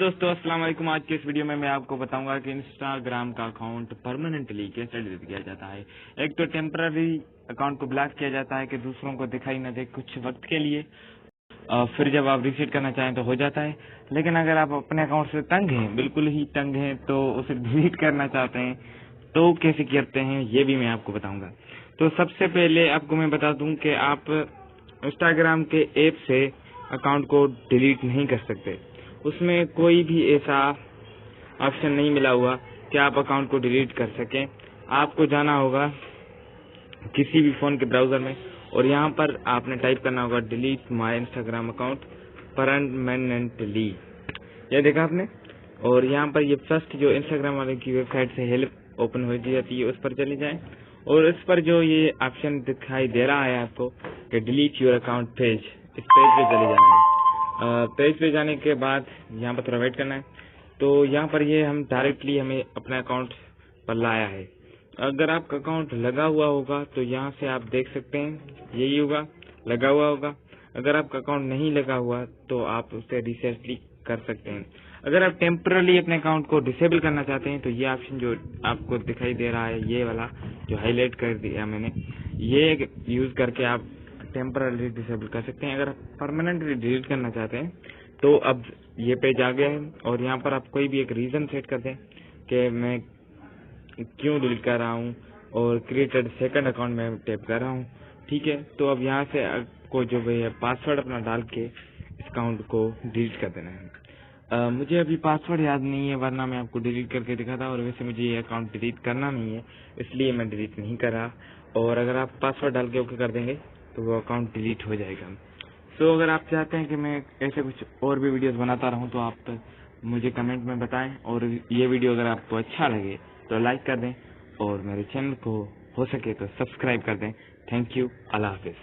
दोस्तों, अस्सलाम वालेकुम। आज के इस वीडियो में मैं आपको बताऊंगा कि इंस्टाग्राम का अकाउंट परमानेंटली कैसे डिलीट किया जाता है। एक तो टेम्पररी अकाउंट को ब्लॉक किया जाता है कि दूसरों को दिखाई न दे कुछ वक्त के लिए, फिर जब आप रीसेट करना चाहें तो हो जाता है। लेकिन अगर आप अपने अकाउंट से तंग हैं, बिल्कुल ही तंग हैं, तो उसे डिलीट करना चाहते हैं तो कैसे करते हैं ये भी मैं आपको बताऊंगा। तो सबसे पहले आपको मैं बता दूं कि आप इंस्टाग्राम के ऐप से अकाउंट को डिलीट नहीं कर सकते। उसमें कोई भी ऐसा ऑप्शन नहीं मिला हुआ कि आप अकाउंट को डिलीट कर सकें। आपको जाना होगा किसी भी फोन के ब्राउजर में और यहाँ पर आपने टाइप करना होगा delete my Instagram account permanently. यह देखा आपने, और यहाँ पर ये फर्स्ट जो इंस्टाग्राम वाले की वेबसाइट से हेल्प ओपन हो जाती है उस पर चले जाएं और इस पर जो ये ऑप्शन दिखाई दे रहा है आपको कि डिलीट योर अकाउंट पेज, इस पेज पे चले जाना है। पेज पे जाने के बाद यहाँ पर थोड़ा वेट करना है। तो यहाँ पर ये हम डायरेक्टली हमें अपने अकाउंट पर लाया है। अगर आपका अकाउंट लगा हुआ होगा तो यहाँ से आप देख सकते हैं यही होगा, लगा हुआ होगा। अगर आपका अकाउंट नहीं लगा हुआ तो आप उसे रिसेंटली कर सकते हैं। अगर आप टेम्परली अपने अकाउंट को डिसेबल करना चाहते हैं तो ये ऑप्शन जो आपको दिखाई दे रहा है, ये वाला जो हाईलाइट कर दिया मैंने, ये यूज करके आप टेम्परली डिसेबल कर सकते हैं। अगर आप परमानेंटली डिलीट करना चाहते हैं तो अब ये पेज आ गया है और यहाँ पर आप कोई भी एक रीजन सेट कर दें कि मैं क्यों डिलीट कर रहा हूँ और क्रिएटेड सेकंड अकाउंट में टैप कर रहा हूँ। ठीक है, तो अब यहाँ से आपको जो है पासवर्ड अपना डाल के इस अकाउंट को डिलीट कर देना है। मुझे अभी पासवर्ड याद नहीं है, वरना मैं आपको डिलीट करके दिखाता, और वैसे मुझे ये अकाउंट डिलीट करना नहीं है इसलिए मैं डिलीट नहीं कर रहा। और अगर आप पासवर्ड डाल के ओके कर देंगे तो वो अकाउंट डिलीट हो जाएगा। सो अगर आप चाहते हैं कि मैं ऐसे कुछ और भी वीडियोस बनाता रहूं तो आप मुझे कमेंट में बताएं, और ये वीडियो अगर आपको अच्छा लगे तो लाइक कर दें और मेरे चैनल को हो सके तो सब्सक्राइब कर दें। Thank you, Allah Hafiz.